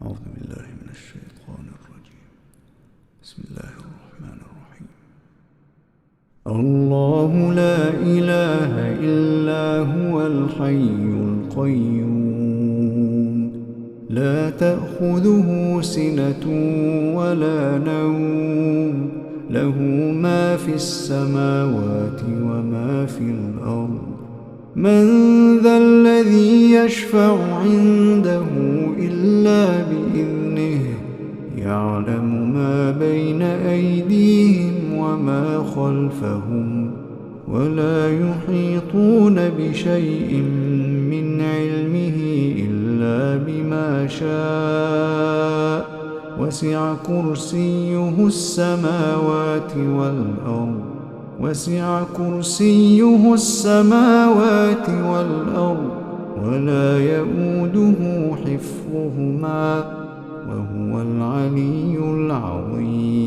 أعوذ بالله من الشيطان الرجيم. بسم الله الرحمن الرحيم. الله لا إله إلا هو الحي القيوم لا تأخذه سنة ولا نوم له ما في السماوات وما في الأرض من ذا الذي يشفع عنده إلا بإذنه يعلم ما بين أيديهم وما خلفهم ولا يحيطون بشيء من علمه إلا بما شاء وسع كرسيه السماوات والأرض ولا يؤوده حفظهما وهو العلي العظيم.